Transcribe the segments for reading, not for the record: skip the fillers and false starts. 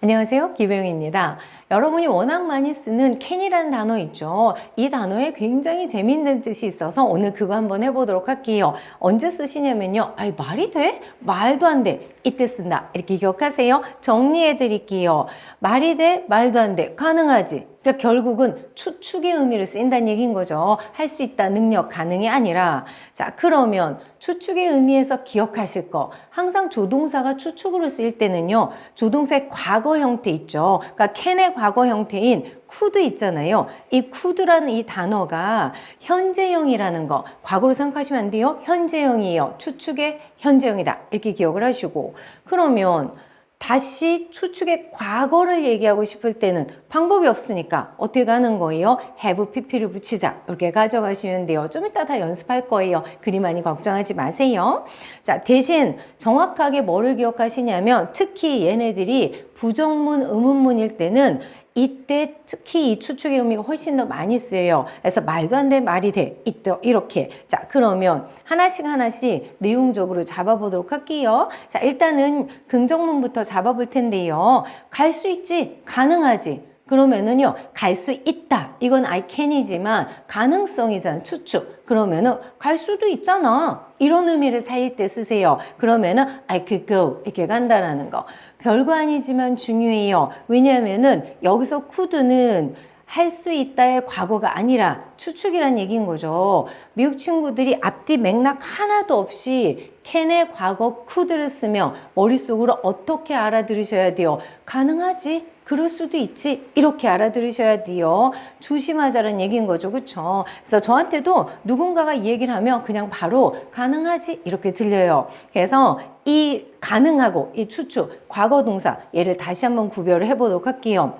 안녕하세요. 김혜영입니다. 여러분이 워낙 많이 쓰는 can이라는 단어 있죠. 이 단어에 굉장히 재미있는 뜻이 있어서 오늘 그거 한번 해보도록 할게요. 언제 쓰시냐면요. 아이, 말이 돼? 말도 안 돼. 이때 쓴다. 이렇게 기억하세요. 정리해 드릴게요. 말이 돼? 말도 안 돼. 가능하지. 그러니까 결국은 추측의 의미를 쓰인다는 얘기인 거죠. 할 수 있다, 능력, 가능이 아니라. 자, 그러면 추측의 의미에서 기억하실 거. 항상 조동사가 추측으로 쓰일 때는요. 조동사의 과거 형태 있죠. 그러니까 can의 과거 형태인 could 있잖아요. 이 could라는 이 단어가 현재형이라는 거. 과거로 생각하시면 안 돼요. 현재형이에요. 추측의 현재형이다. 이렇게 기억을 하시고. 그러면 다시 추측의 과거를 얘기하고 싶을 때는 방법이 없으니까 어떻게 가는 거예요? have pp를 붙이자. 이렇게 가져가시면 돼요. 좀 이따 다 연습할 거예요. 그리 많이 걱정하지 마세요. 자, 대신 정확하게 뭐를 기억하시냐면 특히 얘네들이 부정문, 의문문일 때는 이때 특히 이 추측의 의미가 훨씬 더 많이 쓰여요. 그래서 말도 안 돼, 말이 돼. 이렇게. 자, 그러면 하나씩 내용적으로 잡아보도록 할게요. 자, 일단은 긍정문부터 잡아볼 텐데요. 갈 수 있지, 가능하지. 그러면은요, 갈 수 있다. 이건 I can이지만 가능성이잖아, 추측. 그러면은 갈 수도 있잖아. 이런 의미를 살릴 때 쓰세요. 그러면은 I could go. 이렇게 간다라는 거. 별거 아니지만 중요해요. 왜냐하면은 여기서 could는 할 수 있다의 과거가 아니라 추측이란 얘기인 거죠. 미국 친구들이 앞뒤 맥락 하나도 없이 can의 과거 could를 쓰면 머릿속으로 어떻게 알아들으셔야 돼요? 가능하지? 그럴 수도 있지. 이렇게 알아들으셔야 돼요. 조심하자는 얘기인 거죠. 그쵸? 그래서 저한테도 누군가가 이 얘기를 하면 그냥 바로 가능하지? 이렇게 들려요. 그래서 이 가능하고 이 추측, 과거 동사 얘를 다시 한번 구별을 해보도록 할게요.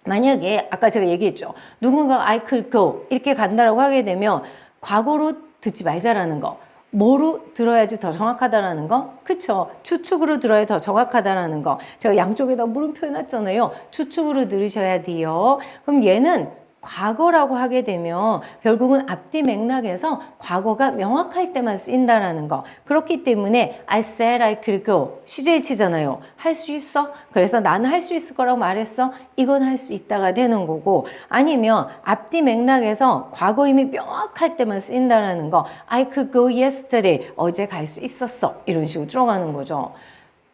만약에 아까 제가 얘기했죠. 누군가가 I could go 이렇게 간다라고 하게 되면 과거로 듣지 말자라는 거. 뭐로 들어야지 더 정확하다라는 거? 그쵸? 추측으로 들어야 더 정확하다라는 거. 제가 양쪽에다 물음표 해놨잖아요. 추측으로 들으셔야 돼요. 그럼 얘는 과거라고 하게 되면 결국은 앞뒤 맥락에서 과거가 명확할 때만 쓰인다라는 거. 그렇기 때문에 I said I could go. CJ치잖아요. 할 수 있어? 그래서 나는 할 수 있을 거라고 말했어. 이건 할 수 있다가 되는 거고 아니면 앞뒤 맥락에서 과거 이미 명확할 때만 쓰인다라는 거. I could go yesterday. 어제 갈 수 있었어. 이런 식으로 들어가는 거죠.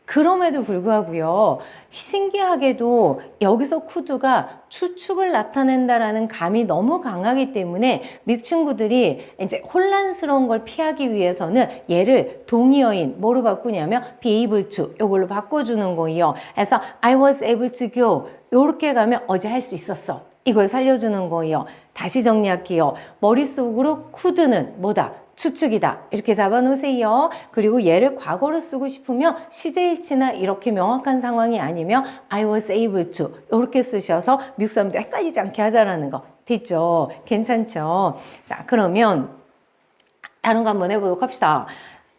그럼에도 불구하고요. 신기하게도 여기서 could가 추측을 나타낸다라는 감이 너무 강하기 때문에 미국 친구들이 이제 혼란스러운 걸 피하기 위해서는 얘를 동의어인 뭐로 바꾸냐면 be able to 이걸로 바꿔주는 거예요. 그래서 I was able to go 이렇게 가면 어제 할 수 있었어. 이걸 살려주는 거예요. 다시 정리할게요. 머릿속으로 could는 뭐다? 추측이다. 이렇게 잡아놓으세요. 그리고 얘를 과거로 쓰고 싶으면 시제일치나 이렇게 명확한 상황이 아니면 I was able to 이렇게 쓰셔서 미국 사람들 헷갈리지 않게 하자라는 거. 됐죠? 괜찮죠? 자, 그러면 다른 거 한번 해보도록 합시다.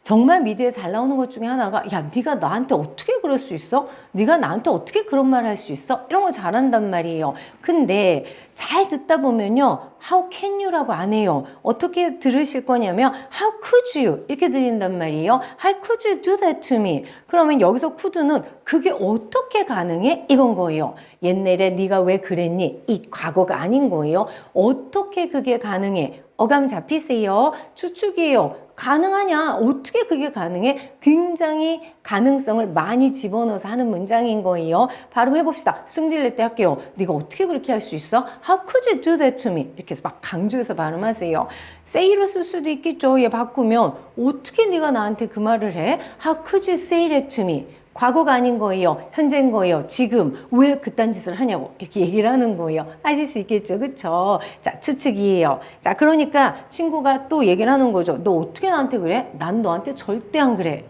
정말 미드에 잘 나오는 것 중에 하나가 야, 네가 나한테 어떻게 그럴 수 있어? 네가 나한테 어떻게 그런 말 할 수 있어? 이런 거 잘한단 말이에요. 근데 잘 듣다 보면요. How can you라고 안 해요. 어떻게 들으실 거냐면 How could you? 이렇게 들린단 말이에요. How could you do that to me? 그러면 여기서 could는 그게 어떻게 가능해? 이건 거예요. 옛날에 네가 왜 그랬니? 이 과거가 아닌 거예요. 어떻게 그게 가능해? 어감 잡히세요? 추측이에요. 가능하냐? 어떻게 그게 가능해? 굉장히 가능성을 많이 집어넣어서 하는 문장인 거예요. 바로 해봅시다. 승질낼 때 할게요. 네가 어떻게 그렇게 할 수 있어? How could you do that to me? 이렇게 해서 막 강조해서 발음하세요. say로 쓸 수도 있겠죠. 얘 바꾸면 어떻게 네가 나한테 그 말을 해? How could you say that to me? 과거가 아닌 거예요. 현재인 거예요. 지금 왜 그딴 짓을 하냐고 이렇게 얘기를 하는 거예요. 아실 수 있겠죠. 그쵸? 자, 추측이에요. 자, 그러니까 친구가 또 얘기를 하는 거죠. 너 어떻게 나한테 그래? 난 너한테 절대 안 그래.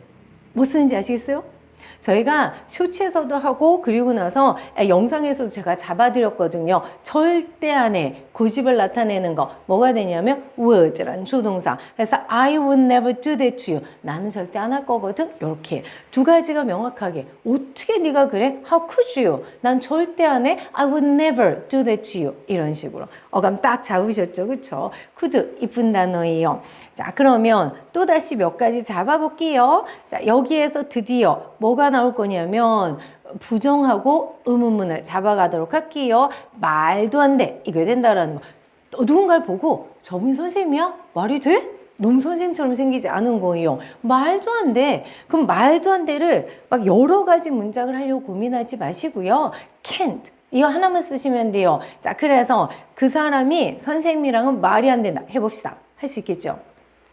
뭐 쓰는지 아시겠어요? 저희가 쇼츠에서도 하고 그리고 나서 영상에서도 제가 잡아드렸거든요. 절대 안 해. 고집을 나타내는 거. 뭐가 되냐면 would라는 조동사. 그래서 I would never do that to you. 나는 절대 안 할 거거든. 이렇게 두 가지가 명확하게 어떻게 네가 그래? How could you? 난 절대 안 해. I would never do that to you. 이런 식으로. 어감 딱 잡으셨죠. 그쵸? could 이쁜 단어예요. 자, 그러면 또다시 몇 가지 잡아볼게요. 자, 여기에서 드디어 뭐가 나올 거냐면 부정하고 의문문을 잡아가도록 할게요. 말도 안 돼. 이거 된다라는 거. 누군가를 보고 저분 선생님이야? 말이 돼? 너무 선생님처럼 생기지 않은 거예요. 말도 안 돼. 그럼 말도 안 돼를 막 여러 가지 문장을 하려고 고민하지 마시고요. can't. 이거 하나만 쓰시면 돼요. 자, 그래서 그 사람이 선생님이랑은 말이 안 된다. 해봅시다. 할 수 있겠죠?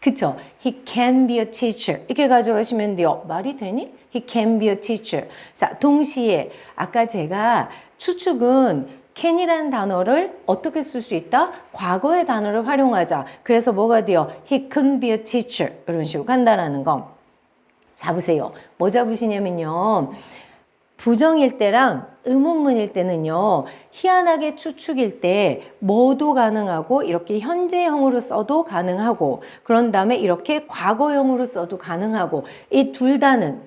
그쵸? He can be a teacher. 이렇게 가져가시면 돼요. 말이 되니? He can be a teacher. 자, 동시에 아까 제가 추측은 can이라는 단어를 어떻게 쓸 수 있다? 과거의 단어를 활용하자. 그래서 뭐가 돼요? He couldn't be a teacher. 이런 식으로 간다라는 거. 잡으세요. 뭐 잡으시냐면요. 부정일 때랑 의문문일 때는요. 희한하게 추측일 때 뭐도 가능하고 이렇게 현재형으로 써도 가능하고 그런 다음에 이렇게 과거형으로 써도 가능하고 이 둘 다는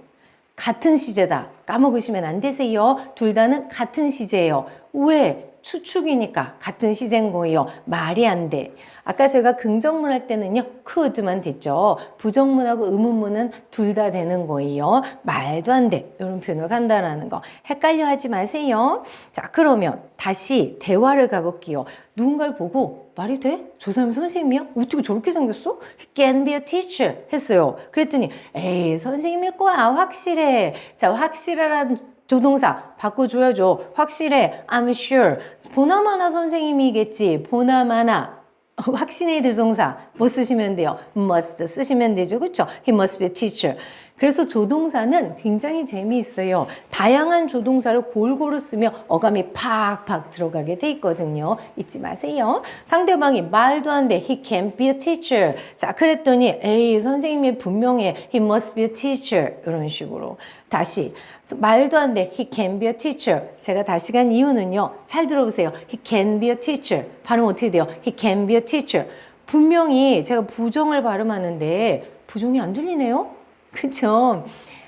같은 시제다. 까먹으시면 안 되세요. 둘 다는 같은 시제예요. 왜? 추측이니까 같은 시제인 거예요. 말이 안 돼. 아까 제가 긍정문 할 때는요. could만 됐죠. 부정문하고 의문문은 둘 다 되는 거예요. 말도 안 돼. 이런 표현을 간다라는 거. 헷갈려 하지 마세요. 자, 그러면 다시 대화를 가볼게요. 누군가를 보고 말이 돼? 저 사람 선생님이야? 어떻게 저렇게 생겼어? He can be a teacher 했어요. 그랬더니 에이 선생님일 거야. 확실해. 자, 확실하라는 조동사 바꿔줘야죠. 확실해. I'm sure. 보나마나 선생님이겠지. 보나마나. 확신의 조동사 뭐 쓰시면 돼요? must 쓰시면 되죠. 그렇죠? He must be a teacher. 그래서 조동사는 굉장히 재미있어요. 다양한 조동사를 골고루 쓰면 어감이 팍팍 들어가게 돼 있거든요. 잊지 마세요. 상대방이 말도 안 돼. He can't be a teacher. 자, 그랬더니 에이 선생님이 분명해. He must be a teacher. 이런 식으로. 다시 말도 안 돼. He can be a teacher. 제가 다시 간 이유는요. 잘 들어보세요. He can be a teacher. 발음 어떻게 돼요? He can be a teacher. 분명히 제가 부정을 발음하는데 부정이 안 들리네요. 그쵸?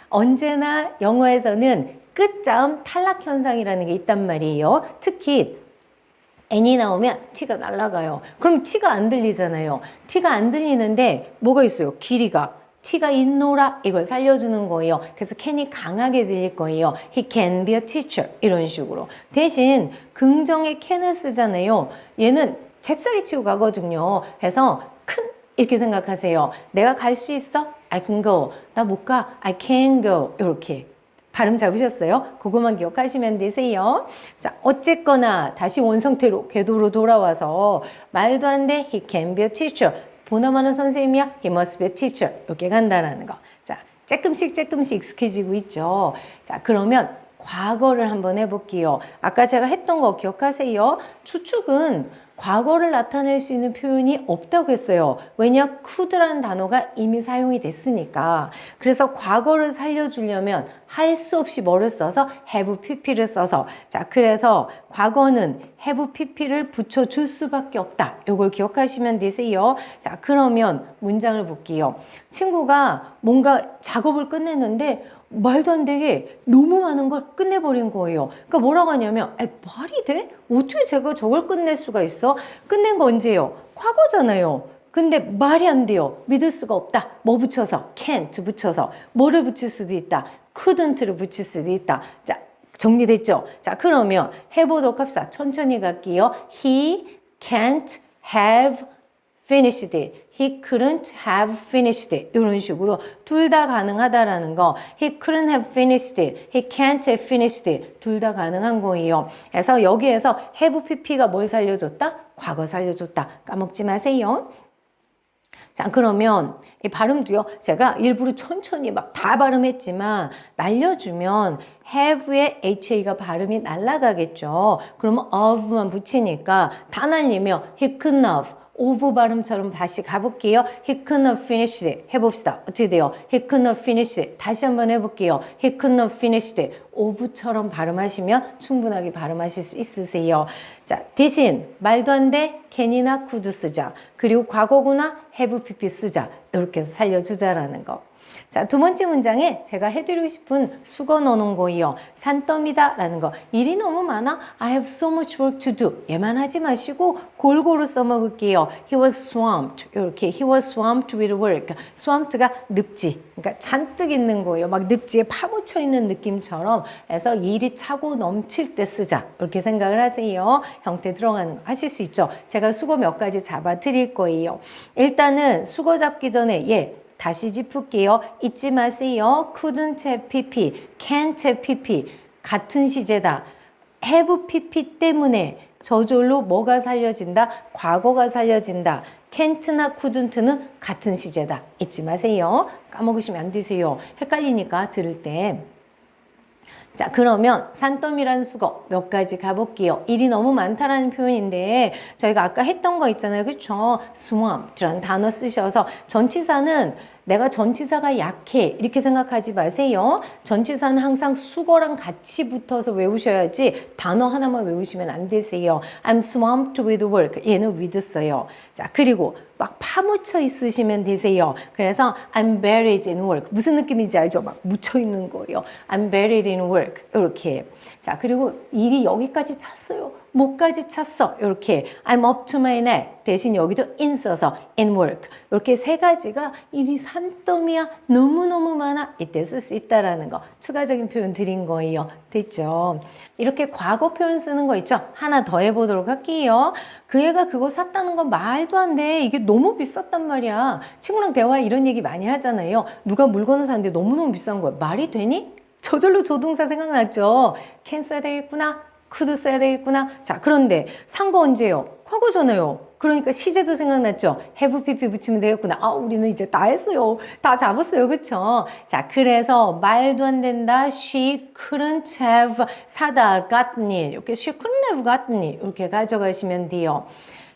언제나 영어에서는 끝자음 탈락 현상이라는 게 있단 말이에요. 특히 n이 나오면 t가 날아가요. 그럼 t가 안 들리잖아요. t가 안 들리는데 뭐가 있어요? 길이가. t가 있노라 이걸 살려주는 거예요. 그래서 can이 강하게 들릴 거예요. He can be a teacher 이런 식으로. 대신 긍정의 can을 쓰잖아요. 얘는 잽싸게 치고 가거든요. 해서 큰 이렇게 생각하세요. 내가 갈 수 있어? I can go. 나 못 가? I can go. 이렇게. 발음 잡으셨어요? 그것만 기억하시면 되세요. 자, 어쨌거나 다시 원성태로 궤도로 돌아와서 말도 안 돼. He can be a teacher. 보나마나 선생님이야. He must be a teacher. 이렇게 간다라는 거. 자, 조금씩 익숙해지고 있죠. 자, 그러면 과거를 한번 해볼게요. 아까 제가 했던 거 기억하세요? 추측은 과거를 나타낼 수 있는 표현이 없다고 했어요. 왜냐? could라는 단어가 이미 사용이 됐으니까. 그래서 과거를 살려주려면 할 수 없이 뭐를 써서 have pp를 써서 자, 그래서 과거는 have pp를 붙여줄 수밖에 없다. 이걸 기억하시면 되세요. 자, 그러면 문장을 볼게요. 친구가 뭔가 작업을 끝냈는데 말도 안 되게 너무 많은 걸 끝내버린 거예요. 그러니까 뭐라고 하냐면 말이 돼? 어떻게 제가 저걸 끝낼 수가 있어? 끝낸 거 언제예요? 과거잖아요. 근데 말이 안 돼요. 믿을 수가 없다. 뭐 붙여서? can't 붙여서. 뭐를 붙일 수도 있다. couldn't를 붙일 수도 있다. 자, 정리됐죠? 자, 그러면 해보도록 합시다. 천천히 갈게요. He can't have finished it. He couldn't have finished it. 이런 식으로 둘 다 가능하다라는 거. He couldn't have finished it. He can't have finished it. 둘 다 가능한 거예요. 그래서 여기에서 have pp가 뭘 살려줬다? 과거 살려줬다. 까먹지 마세요. 자, 그러면 이 발음도요. 제가 일부러 천천히 막 다 발음했지만 날려주면 have의 ha가 발음이 날아가겠죠. 그러면 of만 붙이니까 다 날리면 he couldn't have of 발음처럼 다시 가볼게요. He couldn't have finished it. 해봅시다. 어떻게 돼요? He couldn't have finished it. 다시 한번 해볼게요. He couldn't have finished it. of처럼 발음하시면 충분하게 발음하실 수 있으세요. 자, 대신 말도 안 돼. can이나 could 쓰자. 그리고 과거구나 have pp 쓰자. 이렇게 해서 살려주자라는 거. 자, 두 번째 문장에 제가 해드리고 싶은 수거 넣는 거예요. 산더미다 라는 거. 일이 너무 많아. I have so much work to do. 얘만 하지 마시고 골고루 써먹을게요. He was swamped. 이렇게 he was swamped with work. swamped가 늪지. 그러니까 잔뜩 있는 거예요. 막 늪지에 파묻혀 있는 느낌처럼 해서 일이 차고 넘칠 때 쓰자. 이렇게 생각을 하세요. 형태 들어가는 거 하실 수 있죠. 제가 수거 몇 가지 잡아 드릴 거예요. 일단은 수거 잡기 전에 다시 짚을게요. 잊지 마세요. couldn't have pp, can't have pp 같은 시제다. have pp 때문에 저절로 뭐가 살려진다? 과거가 살려진다. can't나 couldn't는 같은 시제다. 잊지 마세요. 까먹으시면 안 되세요. 헷갈리니까 들을 때. 자, 그러면 산더미란 수거 몇 가지 가볼게요. 일이 너무 많다라는 표현인데 저희가 아까 했던 거 있잖아요. 그쵸? swamped라는 단어 쓰셔서 전치사는 내가 전치사가 약해 이렇게 생각하지 마세요. 전치사는 항상 수거랑 같이 붙어서 외우셔야지 단어 하나만 외우시면 안 되세요. I'm swamped with work. 얘는 with 써요. 자, 그리고 막 파묻혀 있으시면 되세요. 그래서 I'm buried in work. 무슨 느낌인지 알죠? 막 묻혀 있는 거예요. I'm buried in work. 이렇게. 자, 그리고 일이 여기까지 찼어요. 목까지 찼어. 이렇게 I'm up to my neck. 대신 여기도 in 써서 in work. 이렇게 세 가지가 일이 산더미야. 너무너무 많아. 이때 쓸 수 있다라는 거. 추가적인 표현 드린 거예요. 됐죠? 이렇게 과거 표현 쓰는 거 있죠? 하나 더 해보도록 할게요. 그 애가 그거 샀다는 건 말도 안 돼. 이게 너무 비쌌단 말이야. 친구랑 대화에 이런 얘기 많이 하잖아요. 누가 물건을 샀는데 너무너무 비싼 거야. 말이 되니? 저절로 조동사 생각났죠? can 써야 되겠구나. could 써야 되겠구나. 자, 그런데 산 거 언제요? 과거잖아요. 그러니까 시제도 생각났죠? have pp 붙이면 되겠구나. 아, 우리는 이제 다 했어요. 다 잡았어요. 그쵸? 자, 그래서 말도 안 된다. She couldn't have 사다 gotten it. 이렇게 she couldn't have gotten it. 이렇게 가져가시면 돼요.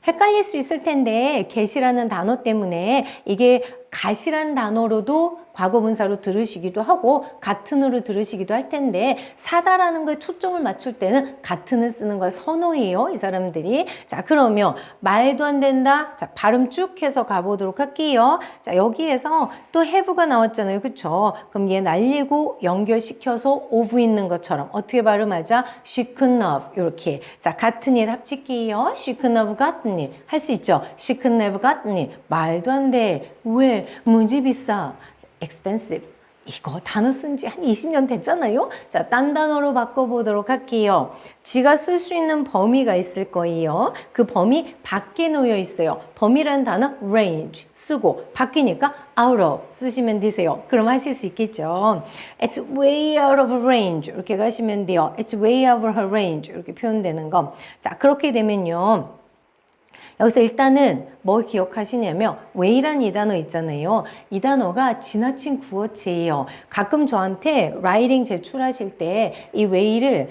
헷갈릴 수 있을 텐데 get이라는 단어 때문에 이게 gat이란 단어로도 과거분사로 들으시기도 하고 같은으로 들으시기도 할 텐데 사다라는 거에 초점을 맞출 때는 같은을 쓰는 걸 선호해요. 이 사람들이. 자, 그러면 말도 안 된다. 자, 발음 쭉 해서 가보도록 할게요. 자, 여기에서 또 have가 나왔잖아요. 그쵸? 그럼 얘 날리고 연결시켜서 of 있는 것처럼 어떻게 발음하자? She couldn't have. 이렇게. 자, 같은 일 합칠게요. She couldn't have gotten it. 할 수 있죠? She couldn't have gotten it. 말도 안 돼. 왜? 무지 비싸. expensive. 이거 단어 쓴 지 한 20년 됐잖아요. 자, 딴 단어로 바꿔보도록 할게요. 지가 쓸 수 있는 범위가 있을 거예요. 그 범위 밖에 놓여 있어요. 범위라는 단어 range 쓰고 바뀌니까 out of 쓰시면 되세요. 그럼 하실 수 있겠죠. It's way out of range 이렇게 가시면 돼요. It's way out of her range 이렇게 표현되는 거. 자, 그렇게 되면요. 여기서 일단은 뭐 기억하시냐면 way라는 이 단어 있잖아요. 이 단어가 지나친 구어체예요. 가끔 저한테 라이팅 제출하실 때 이 way를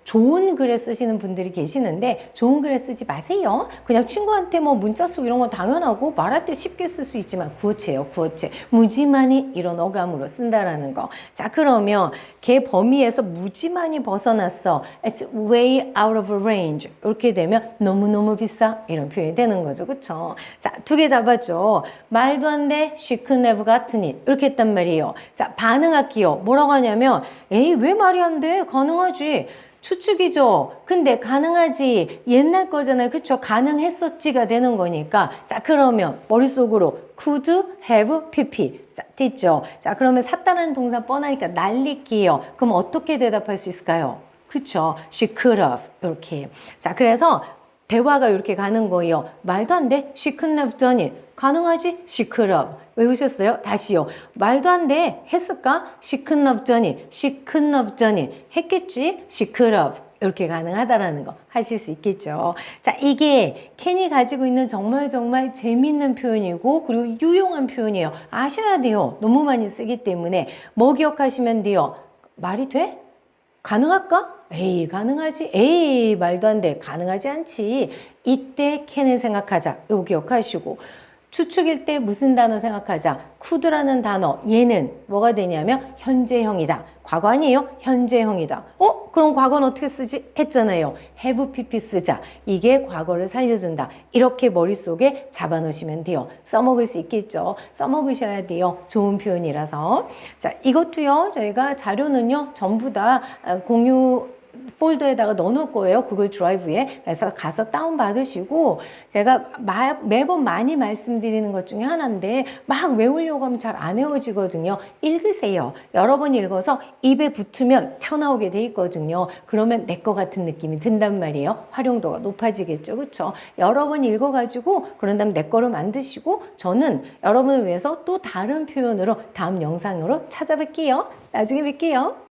좋은 글에 쓰시는 분들이 계시는데 좋은 글에 쓰지 마세요. 그냥 친구한테 뭐 문자 쓰고 이런 건 당연하고 말할 때 쉽게 쓸 수 있지만 구어체예요. 구어체. 무지만이 이런 어감으로 쓴다라는 거. 자, 그러면 걔 범위에서 무지만이 벗어났어. It's way out of range. 이렇게 되면 너무너무 비싸. 이런 표현이 되는 거죠. 그쵸? 자, 두 개 잡았죠. 말도 안 돼. She couldn't have gotten it. 이렇게 했단 말이에요. 자, 반응할게요. 뭐라고 하냐면 에이, 왜 말이 안 돼? 가능하지. 추측이죠. 근데 가능하지. 옛날 거잖아요. 그쵸? 가능했었지가 되는 거니까. 자, 그러면 머릿속으로 could have pp. 자, 됐죠? 자, 그러면 샀다는 동사 뻔하니까 날릴게요. 그럼 어떻게 대답할 수 있을까요? 그쵸? She could have. 이렇게. 자, 그래서 대화가 이렇게 가는 거예요. 말도 안 돼. She couldn't have done it. 가능하지? She could have. 외우셨어요? 다시요. 말도 안 돼. 했을까? She couldn't have done it. She couldn't have done it. 했겠지? She could have. 이렇게 가능하다라는 거 하실 수 있겠죠. 자, 이게 캔이 가지고 있는 정말 재밌는 표현이고 그리고 유용한 표현이에요. 아셔야 돼요. 너무 많이 쓰기 때문에 뭐 기억하시면 돼요. 말이 돼? 가능할까? 에이, 가능하지. 에이, 말도 안 돼. 가능하지 않지. 이때 캔을 생각하자. 요 기억하시고. 추측일 때 무슨 단어 생각하자. could라는 단어. 얘는 뭐가 되냐면 현재형이다. 과거 아니에요? 현재형이다. 그럼 과거는 어떻게 쓰지? 했잖아요. have pp 쓰자. 이게 과거를 살려준다. 이렇게 머릿속에 잡아놓으시면 돼요. 써먹을 수 있겠죠. 써먹으셔야 돼요. 좋은 표현이라서. 자, 이것도요. 저희가 자료는요. 전부 다 공유 폴더에다가 넣어놓을 거예요. 구글 드라이브에. 그래서 가서 다운받으시고 제가 매번 많이 말씀드리는 것 중에 하나인데 막 외우려고 하면 잘 안 외워지거든요. 읽으세요. 여러 번 읽어서 입에 붙으면 튀어나오게 돼 있거든요. 그러면 내 거 같은 느낌이 든단 말이에요. 활용도가 높아지겠죠. 그렇죠? 여러 번 읽어가지고 그런 다음 내 거로 만드시고 저는 여러분을 위해서 또 다른 표현으로 다음 영상으로 찾아뵐게요. 나중에 뵐게요.